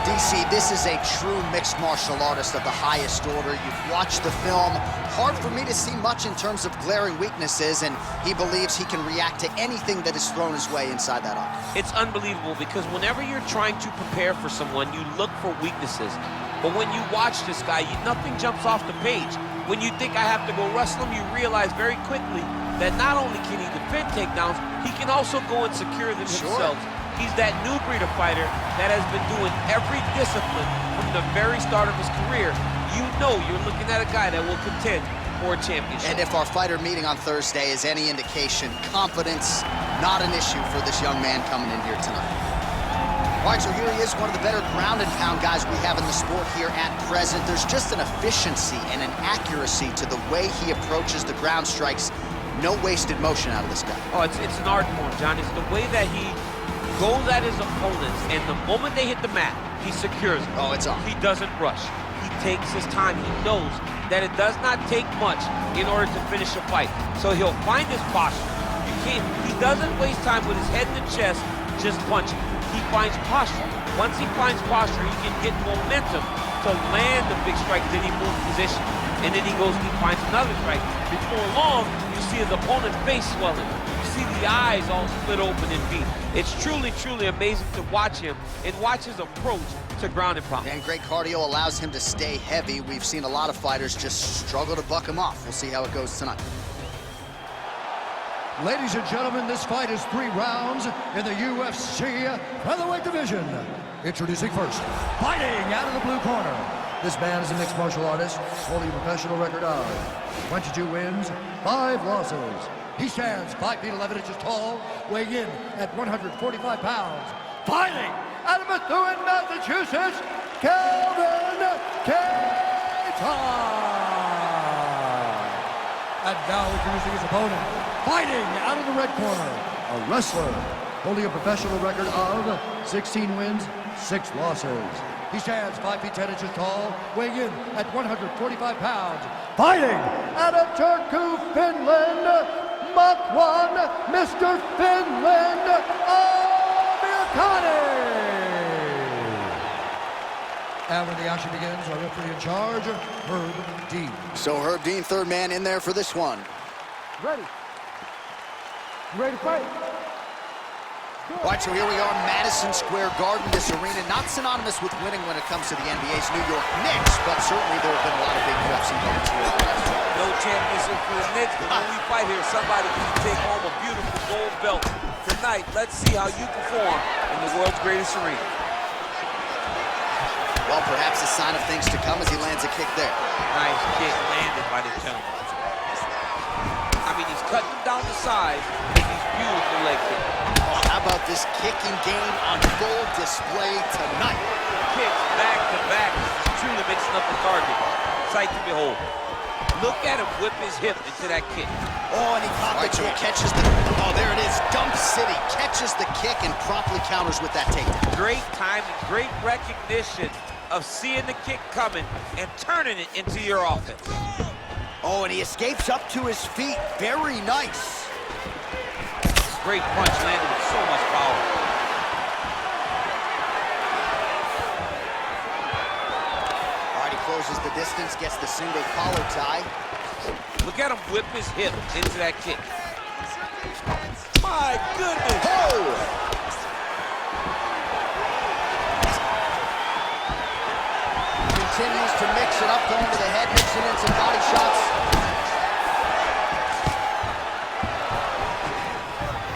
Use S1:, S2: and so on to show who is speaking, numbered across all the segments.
S1: DC, this is a true mixed martial artist of the highest order. You've watched the film. Hard for me to see much in terms of glaring weaknesses, and he believes he can react to anything that is thrown his way inside that arm.
S2: It's unbelievable because whenever you're trying to prepare for someone, you look for weaknesses. But when you watch this guy, nothing jumps off the page. When you think I have to go wrestle him, you realize very quickly that not only can he defend takedowns, he can also go and secure them himself. He's that new breed of fighter that has been doing every discipline from the very start of his career. You know you're looking at a guy that will contend for a championship.
S1: And if our fighter meeting on Thursday is any indication, confidence, not an issue for this young man coming in here tonight. All right, so here he is, one of the better ground and pound guys we have in the sport here at present. There's just an efficiency and an accuracy to the way he approaches the ground strikes. No wasted motion out of this guy.
S2: Oh, it's an art form, John. It's the way that he goes at his opponents, and the moment they hit the mat, he secures it.
S1: Oh, it's on.
S2: He doesn't rush. He takes his time. He knows that it does not take much in order to finish a fight. So he'll find his posture. He doesn't waste time with his head in the chest just punching. He finds posture. Once he finds posture, he can get momentum to land the big strike, then he moves position. And then he goes and he finds another strike. Before long, you see his opponent's face swelling. You see the eyes all split open and beat. It's truly, truly amazing to watch him and watch his approach to ground and pound.
S1: And great cardio allows him to stay heavy. We've seen a lot of fighters just struggle to buck him off. We'll see how it goes tonight.
S3: Ladies and gentlemen, this fight is 3 rounds in the UFC featherweight division. Introducing first, fighting out of the blue corner. This man is a mixed martial artist, holding a professional record of 22 wins, 5 losses. He stands 5 feet 11 inches tall, weighing in at 145 pounds. Fighting out of Methuen, Massachusetts, Kelvin Kattar. And now introducing his opponent, fighting out of the red corner, a wrestler holding a professional record of 16 wins, 6 losses. He stands 5 feet 10 inches tall, weighing in at 145 pounds. Fighting out of Turku, Finland, Makwan, Mr. Finland, Amirkhani. And when the action begins, our referee in charge, Herb Dean.
S1: So Herb Dean, third man in there for this one.
S4: Ready. You ready to fight?
S1: All right, so here we are, Madison Square Garden. This arena, not synonymous with winning when it comes to the NBA's New York Knicks, but certainly there have been a lot of big UFC moments here.
S2: No championship for the Knicks, but when we fight here, somebody can take home a beautiful gold belt. Tonight, let's see how you perform in the world's greatest arena.
S1: Well, perhaps a sign of things to come as he lands a kick there.
S2: Nice kick landed by the gentleman. I mean, he's cutting down the sides with these beautiful leg kicks.
S1: Oh, how about this kicking game on full display tonight?
S2: Kicks back to back, truly mixing up the target. Sight to behold. Look at him whip his hip into that kick.
S1: Oh, and he caught the kick. Catches the, oh, there it is, Dump City. Catches the kick and promptly counters with that takedown.
S2: Great timing, great recognition of seeing the kick coming and turning it into your offense.
S1: Oh, and he escapes up to his feet. Very nice.
S2: Great punch landed with so much power.
S1: All right, he closes the distance, gets the single collar tie.
S2: Look at him whip his hip into that kick. My goodness!
S1: Oh! Continues to mix it up, going to the head, mixing in some body shots.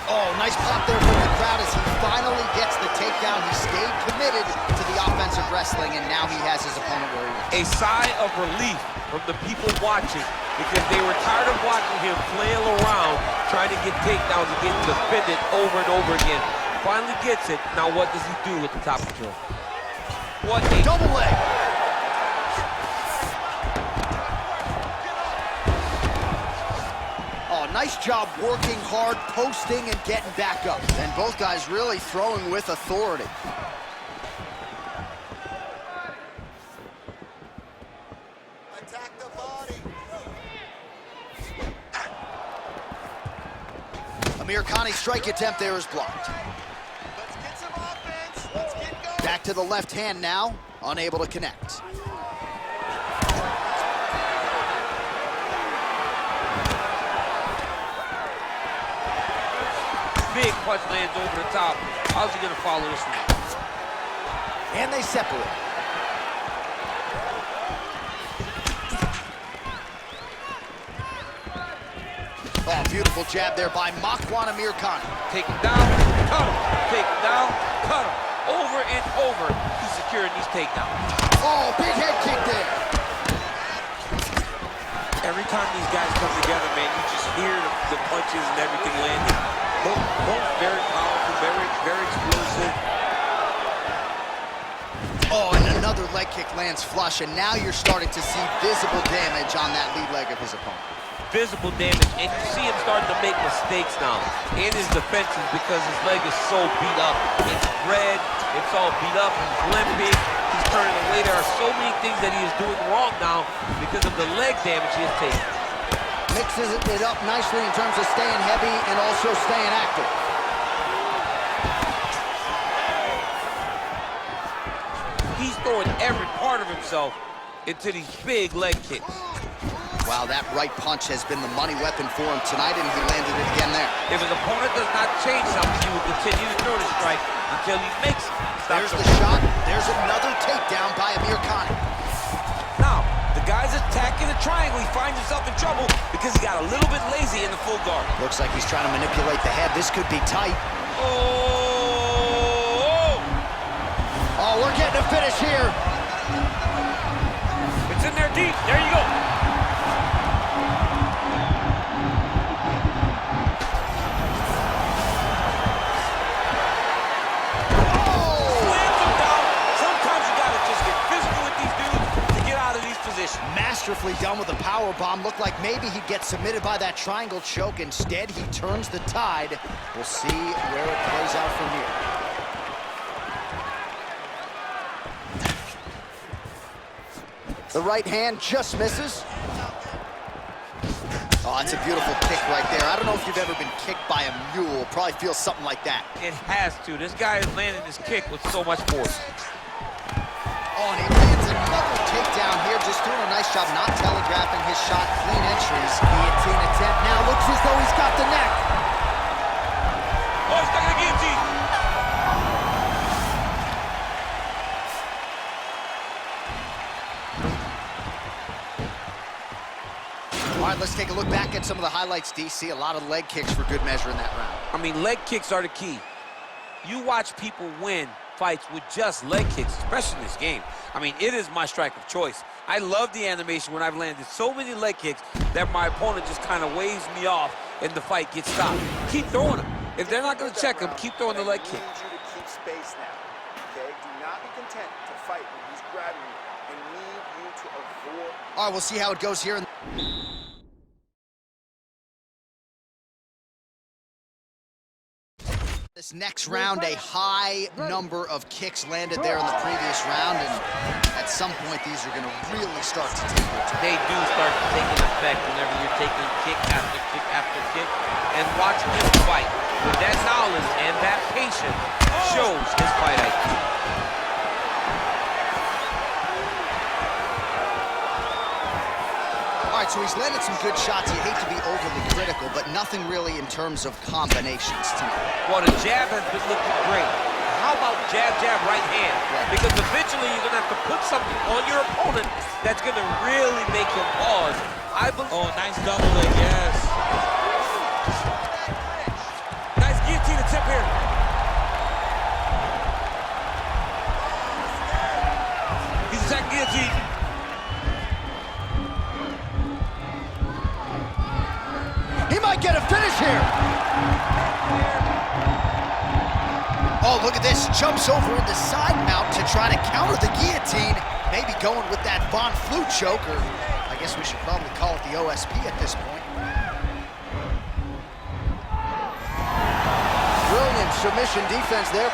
S1: Oh, nice pop there from the crowd as he finally gets the takedown. He stayed committed to the offensive wrestling, and now he has his opponent where he wants.
S2: A sigh of relief from the people watching because they were tired of watching him flail around trying to get takedowns and get defended over and over again. Finally gets it. Now what does he do with the top control? What a
S1: double leg. Nice job working hard, posting, and getting back up. And both guys really throwing with authority. Attack the body. Amirkhani's strike attempt there is blocked. Let's get some offense. Let's get going. Back to the left hand now, unable to connect.
S2: Big punch lands over the top. How's he gonna follow this one?
S1: And they separate. Oh, beautiful jab there by Makwan Amirkhani.
S2: Take him down, cut him. Take him down, cut him. Over and over, he's securing these takedowns.
S1: Oh, big head kick there.
S2: Every time these guys come together, man, you just hear the punches and everything landing. Both very powerful, very explosive.
S1: Oh, and another leg kick lands flush, and now you're starting to see visible damage on that lead leg of his opponent.
S2: Visible damage, and you see him starting to make mistakes now in his defenses because his leg is so beat up. It's red, it's all beat up, he's limping, he's turning away. There are so many things that he is doing wrong now because of the leg damage he has taken.
S1: Mixes it up nicely in terms of staying heavy and also staying active.
S2: He's throwing every part of himself into these big leg kicks.
S1: Wow, that right punch has been the money weapon for him tonight, and he landed it again there.
S2: If his opponent does not change something, he will continue to throw the strike until he makes it.
S1: There's the shot. There's another takedown by Amirkhani.
S2: Now, the guy's attacking the triangle. He finds himself in trouble because he got a little bit lazy in the full guard.
S1: Looks like he's trying to manipulate the head. This could be tight.
S2: Oh!
S1: Oh, we're getting a finish here.
S2: It's in there deep. There you go.
S1: Masterfully done with a power bomb. Looked like maybe he'd get submitted by that triangle choke. Instead, he turns the tide. We'll see where it plays out from here. The right hand just misses. Oh, that's a beautiful kick right there. I don't know if you've ever been kicked by a mule. Probably feels something like that.
S2: It has to. This guy is landing his kick with so much force.
S1: Oh, and he lands another takedown here, just doing a nice job not telegraphing his shot. Clean entries. Guillotine attempt now. Looks as though he's got the neck.
S2: Oh, he's stuck in the guillotine.
S1: All right, let's take a look back at some of the highlights, DC. A lot of leg kicks for good measure in that round.
S2: I mean, leg kicks are the key. You watch people win fights with just leg kicks, especially in this game. I mean, it is my strike of choice. I love the animation when I've landed so many leg kicks that my opponent just kind of waves me off and the fight gets stopped. Keep throwing them. If they're not going to check them, keep throwing the leg kick.
S5: I need you to keep space now, okay? Do not be content to fight when he's grabbing you. I need you to avoid...
S1: All right, we'll see how it goes here. This next round, a high number of kicks landed there in the previous round, and at some point, these are going to really start to take their time.
S2: They do start to take an effect whenever you're taking kick after kick after kick. And watching him fight with that knowledge and that patience shows his fight IQ.
S1: All right, so he's landed some good shots. You hate to be overly critical, but nothing really in terms of combinations tonight.
S2: Well, the jab has been looking great. How about jab, jab, right hand?
S1: Right.
S2: Because eventually you're going to have to put something on your opponent that's going to really make him pause. Oh, nice double leg, yes. Nice guillotine attempt here. He's attacking guillotine.
S1: He might get a finish here. Oh, look at this. Jumps over into side mount to try to counter the guillotine. Maybe going with that Von Flue choker. I guess we should probably call it the OSP at this point. Brilliant submission defense there.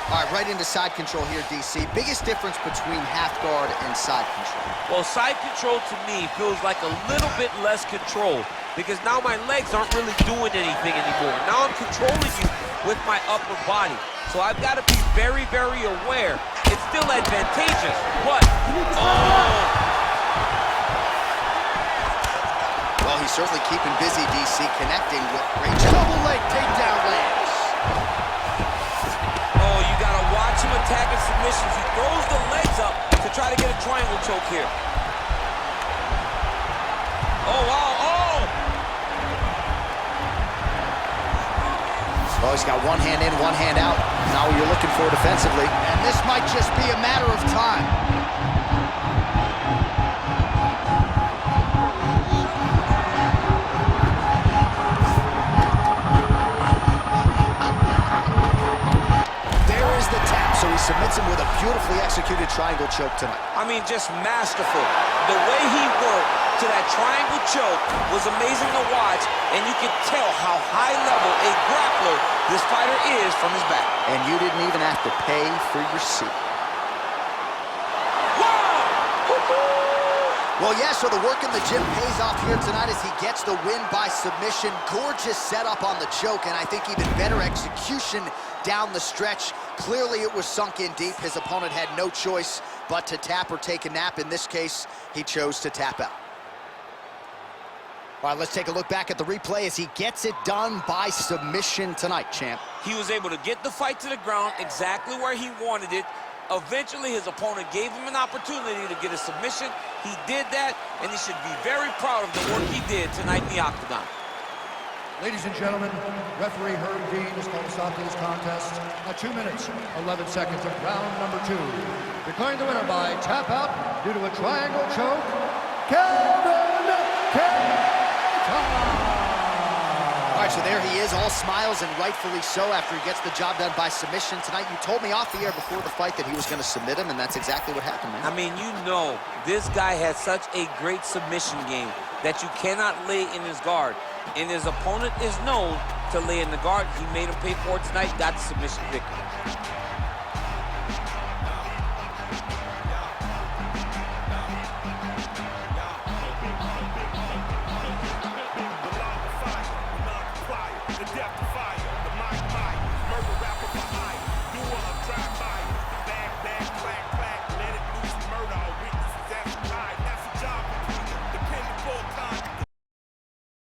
S1: All right, right into side control here, DC. Biggest difference between half guard and side control?
S2: Well, side control to me feels like a little bit less control because now my legs aren't really doing anything anymore. Now I'm controlling you with my upper body. So I've got to be very, very aware. It's still advantageous, but, oh!
S1: Well, he's certainly keeping busy, DC, connecting with great double leg takedown lands.
S2: Oh, you got to watch him attacking submissions. He throws the legs up to try to get a triangle choke here. Oh, wow, oh!
S1: Well, he's got one hand in, one hand out. Not what you're looking for defensively. And this might just be a matter of time. There is the tap, so he submits him with a beautifully executed triangle choke tonight.
S2: I mean, just masterful. The way he worked to that triangle choke was amazing to watch, and you can tell how high level a grappler this fighter is from his back.
S1: And you didn't even have to pay for your seat. Well, yeah, so the work in the gym pays off here tonight as he gets the win by submission. Gorgeous setup on the choke, and I think even better execution down the stretch. Clearly it was sunk in deep. His opponent had no choice but to tap or take a nap. In this case, he chose to tap out. All right, let's take a look back at the replay as he gets it done by submission tonight, champ.
S2: He was able to get the fight to the ground exactly where he wanted it. Eventually, his opponent gave him an opportunity to get a submission. He did that, and he should be very proud of the work he did tonight in the octagon.
S3: Ladies and gentlemen, referee Herb Dean has called a stop to this contest at 2 minutes, 11 seconds of round number 2. Declaring the winner by tap out due to a triangle choke, Kevin Kattar.
S1: All right, so there he is, all smiles, and rightfully so after he gets the job done by submission tonight. You told me off the air before the fight that he was going to submit him, and that's exactly what happened, man.
S2: I mean, you know, this guy has such a great submission game that you cannot lay in his guard. And his opponent is known to lay in the guard. He made him pay for it tonight, got the submission victory.